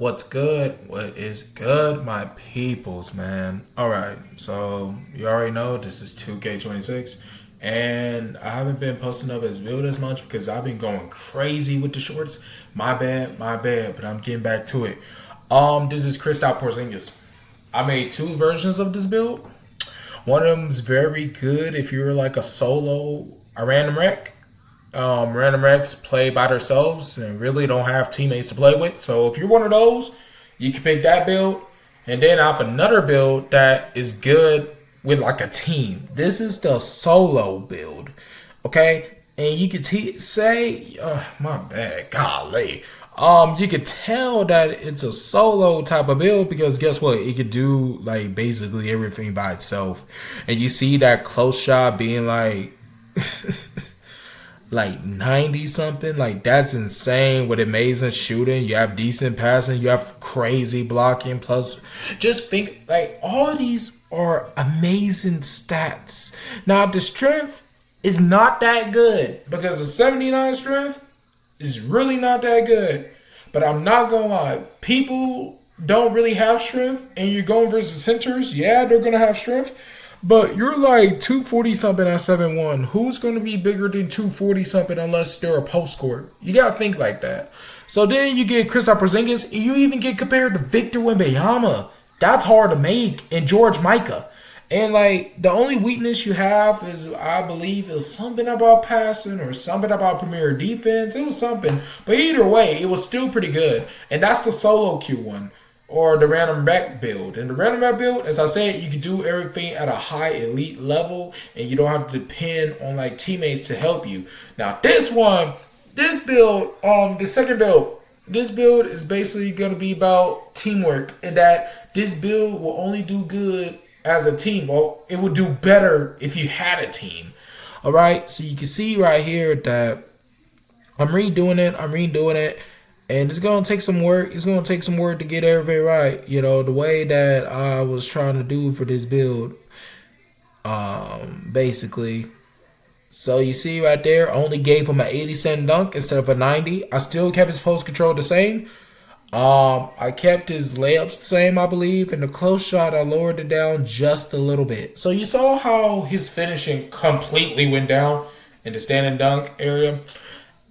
What's good? What is good, my peoples, man? Alright, so you already know this is 2K26, and I haven't been posting up as build as much because I've been going crazy with the shorts. My bad, but I'm getting back to it. This is Kristaps Porzingis. I made two versions of this build. One of them's very good if you're like a random rec. Random Rex play by themselves and really don't have teammates to play with. So if you're one of those, you can pick that build. And then I have another build that is good with like a team. This is the solo build, okay? And you could say, my bad, golly. You could tell that it's a solo type of build because guess what? It could do like basically everything by itself. And you see that close shot being like like 90 something. Like that's insane with amazing shooting. You have decent passing, you have crazy blocking, plus just think like all these are amazing stats. Now the strength is not that good because the 79 strength is really not that good. But I'm not gonna lie, people don't really have strength, and you're going versus centers, yeah, they're gonna have strength. But you're like 240 something at 7'1". Who's going to be bigger than 240 something unless they're a post scorer? You got to think like that. So then you get Kristaps Porzingis, and you even get compared to Victor Wembanyama. That's hard to make. And George Micah. And like the only weakness you have is, I believe, is something about passing or something about premier defense. It was something. But either way, it was still pretty good. And that's the solo Q one. Or the random back build. And the random back build, as I said, you can do everything at a high elite level and you don't have to depend on like teammates to help you. Now this build, the second build, this build is basically going to be about teamwork, and that this build will only do good as a team. Well, it would do better if you had a team. All right, so you can see right here that I'm redoing it. And it's going to take some work. It's going to take some work to get everything right. You know, the way that I was trying to do for this build. Basically. So you see right there, I only gave him an 80% dunk instead of a 90. I still kept his post control the same. I kept his layups the same, I believe. And the close shot, I lowered it down just a little bit. So you saw how his finishing completely went down in the standing dunk area.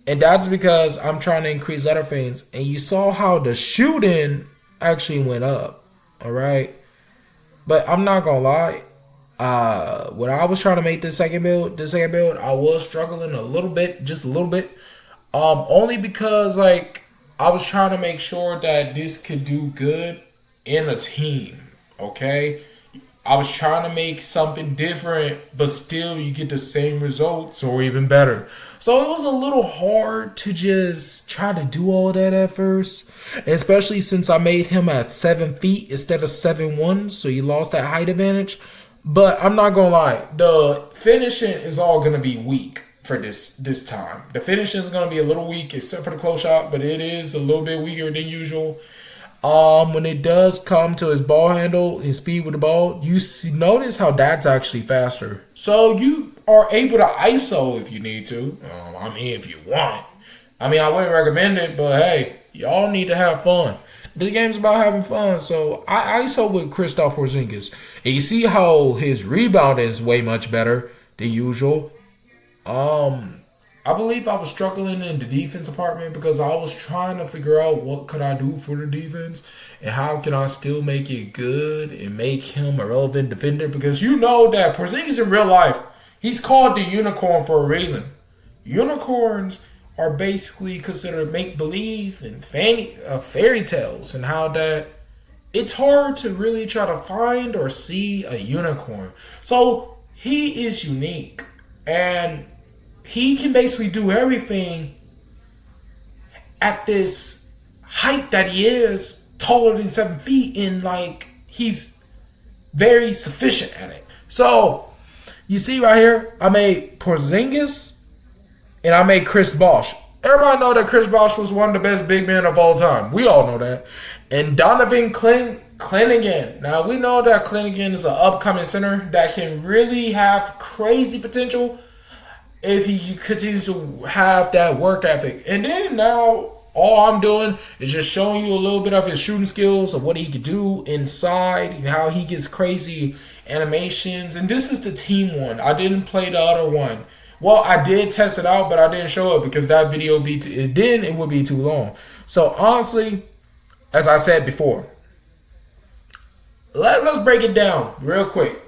And that's because I'm trying to increase other things. And you saw how the shooting actually went up. All right. But I'm not going to lie. When I was trying to make this second build, I was struggling a little bit, just a little bit. Only because like I was trying to make sure that this could do good in a team. Okay. I was trying to make something different, but still you get the same results or even better. So it was a little hard to just try to do all that at first. And especially since I made him at 7 feet instead of 7'1", so you lost that height advantage. But I'm not going to lie, the finishing is all going to be weak for this time. The finishing is going to be a little weak except for the close shot, but it is a little bit weaker than usual. When it does come to his ball handle, his speed with the ball, notice how that's actually faster. So you are able to ISO if you need to. If you want. I wouldn't recommend it, but hey, y'all need to have fun. This game's about having fun, so I ISO with Kristaps Porzingis. And you see how his rebound is way much better than usual. I believe I was struggling in the defense department because I was trying to figure out what could I do for the defense and how can I still make it good and make him a relevant defender, because you know that Porzingis in real life, he's called the unicorn for a reason. Unicorns are basically considered make-believe and fairy tales, and how that it's hard to really try to find or see a unicorn. So he is unique, and he can basically do everything at this height that he is, taller than 7 feet, and like he's very sufficient at it. So you see right here, I made Porzingis and I made Chris Bosh. Everybody know that Chris Bosh was one of the best big men of all time. We all know that. And Donovan Clingan. Now we know that Clingan is an upcoming center that can really have crazy potential if he continues to have that work ethic. And then now All I'm doing is just showing you a little bit of his shooting skills, of what he could do inside, and how he gets crazy animations. And this is the team one. I didn't play the other one. Well, I did test it out, but I didn't show it because that video would be it would be too long. So honestly, as I said before, let's break it down real quick.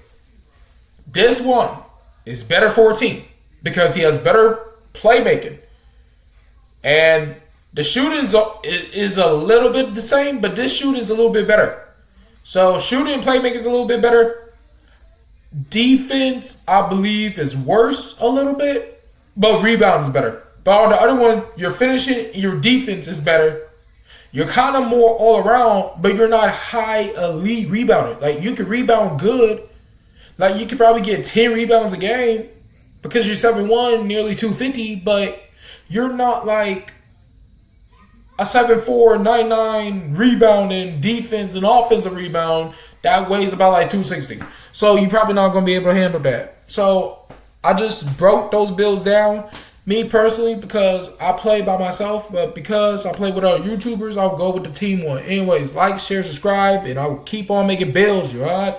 This one is better for a team because he has better playmaking. And the shooting is a little bit the same, but this shooting is a little bit better. So shooting and playmaking is a little bit better. Defense, I believe, is worse a little bit, but rebound is better. But on the other one, your finishing, your defense is better. You're kind of more all around, but you're not high elite rebounder. Like, you can rebound good. Like, you could probably get 10 rebounds a game because you're 7'1", nearly 250, but you're not like a 7'4", 9'9", rebounding defense and offensive rebound that weighs about like 260. So you're probably not going to be able to handle that. So I just broke those bills down. Me personally, because I play by myself, but because I play with other YouTubers, I'll go with the team one. Anyways, like, share, subscribe, and I'll keep on making bills, you alright?